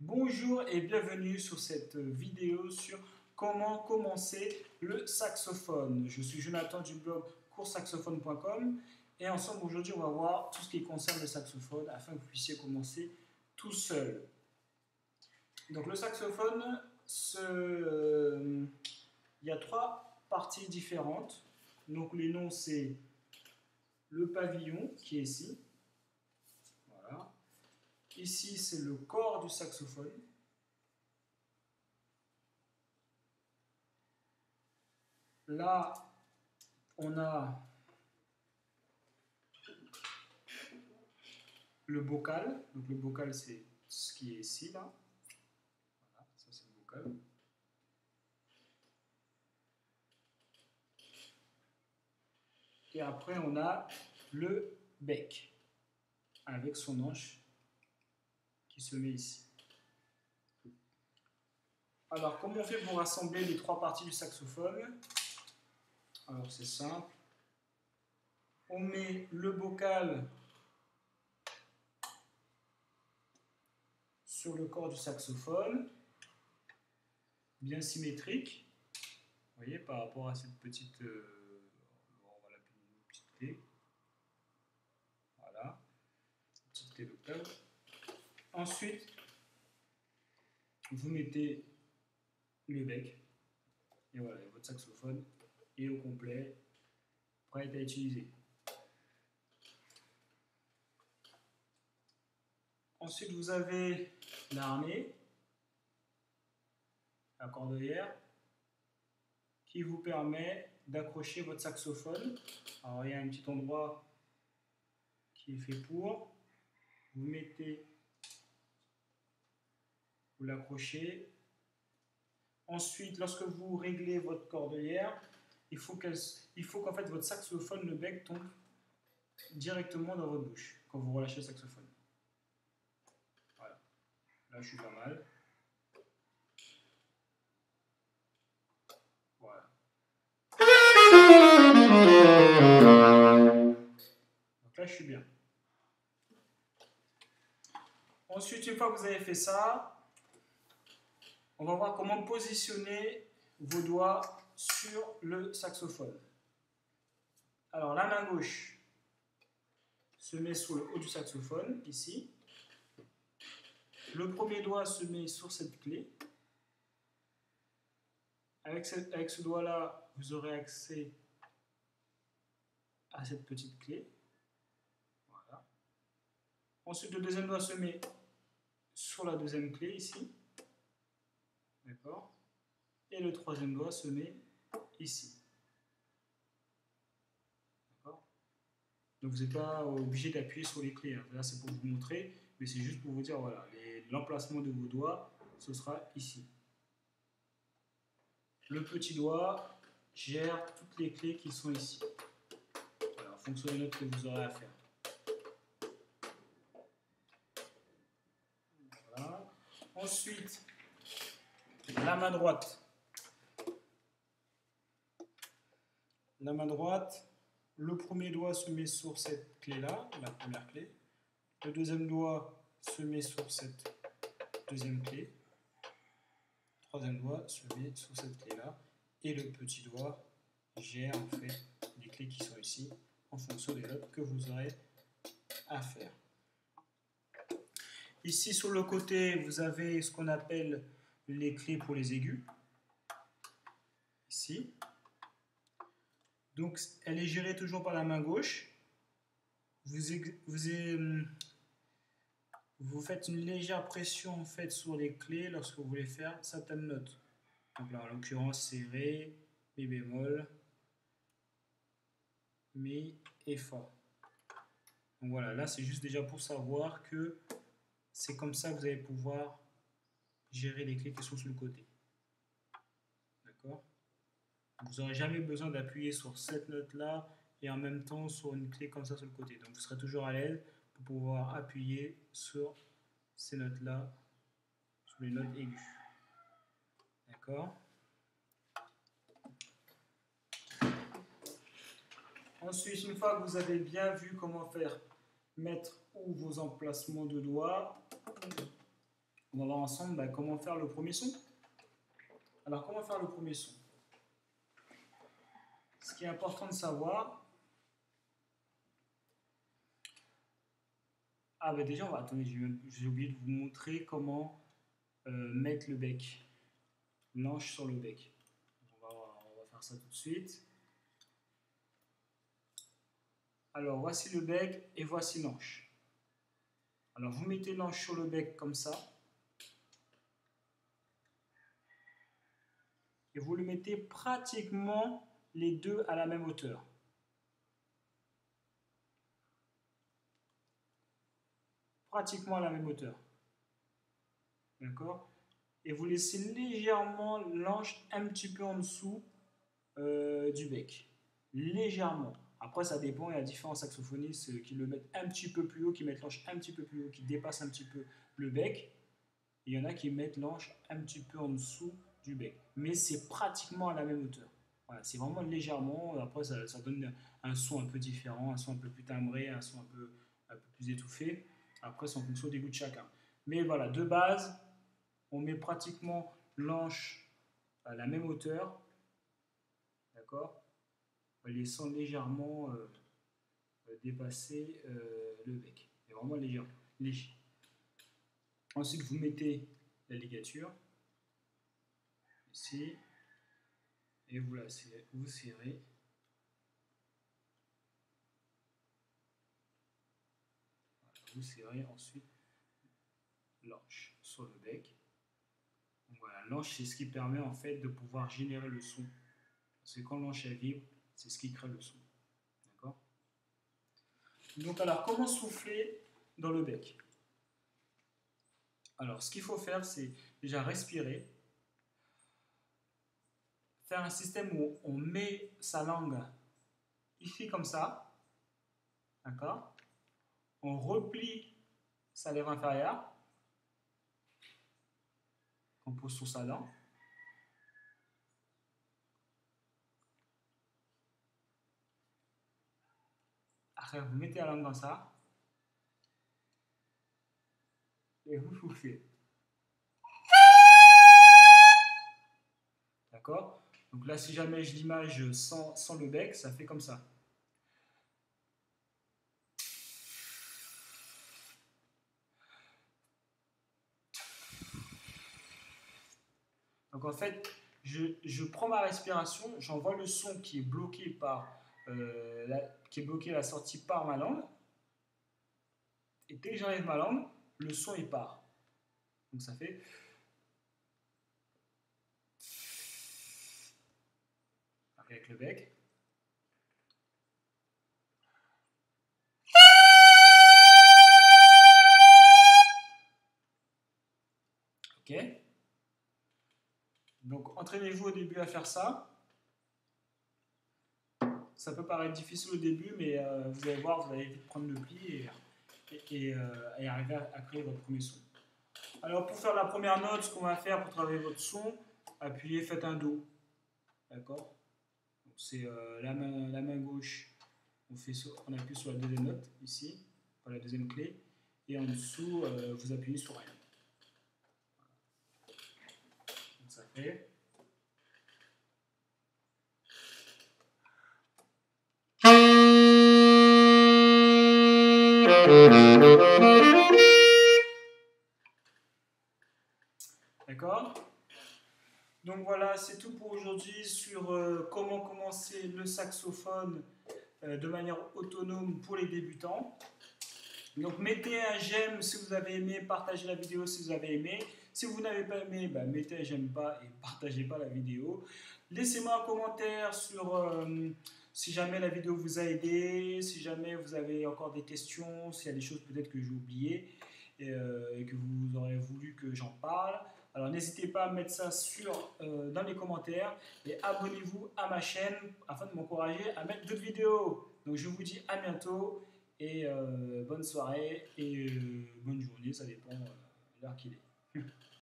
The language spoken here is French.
Bonjour et bienvenue sur cette vidéo sur comment commencer le saxophone. Je suis Jonathan du blog courssaxophone.com et ensemble aujourd'hui on va voir tout ce qui concerne le saxophone afin que vous puissiez commencer tout seul. Donc le saxophone, il y a trois parties différentes. Donc les noms c'est le pavillon qui est ici. Voilà. Ici, c'est le corps du saxophone. Là, on a le bocal. Donc le bocal, c'est ce qui est ici, là. Voilà, ça c'est le bocal. Et après, on a le bec, avec son anche qui se met ici. Alors, comment on fait pour rassembler les trois parties du saxophone? Alors, c'est simple. On met le bocal sur le corps du saxophone, bien symétrique. Vous voyez, par rapport à cette petite, on va l'appeler une petite clé. Voilà, petite clé d'octave. Ensuite, vous mettez le bec. Et voilà, votre saxophone est au complet, prêt à utiliser. Ensuite, vous avez l'armée, la cordelière, qui vous permet d'accrocher votre saxophone. Alors, il y a un petit endroit qui est fait pour. Vous mettez, vous l'accrochez. Ensuite, lorsque vous réglez votre cordelière, il faut qu'en fait votre saxophone, le bec, tombe directement dans votre bouche quand vous relâchez le saxophone. Voilà. Là, je suis pas mal. Voilà. Donc là, je suis bien. Ensuite, une fois que vous avez fait ça, on va voir comment positionner vos doigts sur le saxophone. Alors, la main gauche se met sur le haut du saxophone, ici. Le premier doigt se met sur cette clé. Avec ce doigt-là, vous aurez accès à cette petite clé. Voilà. Ensuite, le deuxième doigt se met sur la deuxième clé, ici. D'accord. Et le troisième doigt se met ici. D'accord. Donc vous n'êtes pas obligé d'appuyer sur les clés. Là, c'est pour vous montrer, mais c'est juste pour vous dire, voilà, l'emplacement de vos doigts, ce sera ici. Le petit doigt gère toutes les clés qui sont ici. Voilà, en fonction des notes que vous aurez à faire. Voilà. Ensuite, la main droite. La main droite, le premier doigt se met sur cette clé-là, la première clé. Le deuxième doigt se met sur cette deuxième clé. Le troisième doigt se met sur cette clé-là. Et le petit doigt gère en fait les clés qui sont ici en fonction des notes que vous aurez à faire. Ici sur le côté, vous avez ce qu'on appelle les clés pour les aigus. Ici. Donc, elle est gérée toujours par la main gauche. Vous faites une légère pression en fait sur les clés lorsque vous voulez faire certaines notes. Donc là, en l'occurrence, c'est Ré, Mi bémol, Mi et Fa. Donc voilà, là, c'est juste déjà pour savoir que c'est comme ça que vous allez pouvoir gérer les clés qui sont sur le côté. D'accord ? Vous n'aurez jamais besoin d'appuyer sur cette note-là et en même temps sur une clé comme ça sur le côté. Donc vous serez toujours à l'aise pour pouvoir appuyer sur ces notes-là, sur les notes aiguës. D'accord? Ensuite, une fois que vous avez bien vu comment faire, mettre où vos emplacements de doigts, On va voir ensemble comment faire le premier son. Alors, comment faire le premier son? Ce qui est important de savoir... Ah, bah déjà, attendez, j'ai oublié de vous montrer comment mettre le bec. L'anche sur le bec. On va faire ça tout de suite. Alors, voici le bec et voici l'anche. Alors, vous mettez l'anche sur le bec comme ça. Et vous le mettez pratiquement les deux à la même hauteur. Pratiquement à la même hauteur. D'accord? Et vous laissez légèrement l'anche un petit peu en dessous du bec. Légèrement. Après, ça dépend, il y a différents saxophonistes qui le mettent un petit peu plus haut, qui mettent l'anche un petit peu plus haut, qui dépassent un petit peu le bec. Il y en a qui mettent l'anche un petit peu en dessous du bec. Mais c'est pratiquement à la même hauteur. Voilà, c'est vraiment légèrement. Après, ça donne un son un peu différent, un son un peu plus timbré, un son un peu plus étouffé. Après, c'est en fonction des goûts de chacun. Mais voilà, de base, on met pratiquement l'anche à la même hauteur. D'accord? Laissant légèrement dépasser le bec. C'est vraiment léger. Ensuite, vous mettez la ligature ici et vous serrez. Vous serrez ensuite l'anche sur le bec. Donc voilà, l'anche, c'est ce qui permet en fait de pouvoir générer le son. Parce que quand l'anche vibre, c'est ce qui crée le son. D'accord? Donc alors, comment souffler dans le bec? Alors, ce qu'il faut faire, c'est déjà respirer. Faire un système où on met sa langue ici comme ça. D'accord? On replie sa lèvre inférieure. On pose sur sa dent. Après, vous mettez la langue comme ça. Et vous soufflez. D'accord? Donc là, si jamais je l'image sans le bec, ça fait comme ça. Donc en fait, je prends ma respiration, j'envoie le son qui est bloqué à la sortie par ma langue. Et dès que j'enlève ma langue, le son il part. Donc ça fait... Avec le bec. Ok. Donc entraînez-vous au début à faire ça. Ça peut paraître difficile au début, mais vous allez voir, vous allez vite prendre le pli et arriver à créer votre premier son. Alors pour faire la première note, ce qu'on va faire pour travailler votre son, appuyez, faites un Do. D'accord? C'est la main gauche, on appuie sur la deuxième note, ici, par la deuxième clé, et en dessous, vous appuyez sur rien. Donc ça fait... D'accord? Donc voilà, c'est tout pour aujourd'hui sur comment commencer le saxophone de manière autonome pour les débutants. Donc mettez un j'aime si vous avez aimé, partagez la vidéo si vous avez aimé. Si vous n'avez pas aimé, mettez un j'aime pas et partagez pas la vidéo. Laissez-moi un commentaire sur si jamais la vidéo vous a aidé, si jamais vous avez encore des questions, s'il y a des choses peut-être que j'ai oubliées et que vous aurez voulu que j'en parle. Alors n'hésitez pas à mettre ça dans les commentaires et abonnez-vous à ma chaîne afin de m'encourager à mettre d'autres vidéos. Donc je vous dis à bientôt et bonne soirée et bonne journée, ça dépend de l'heure qu'il est.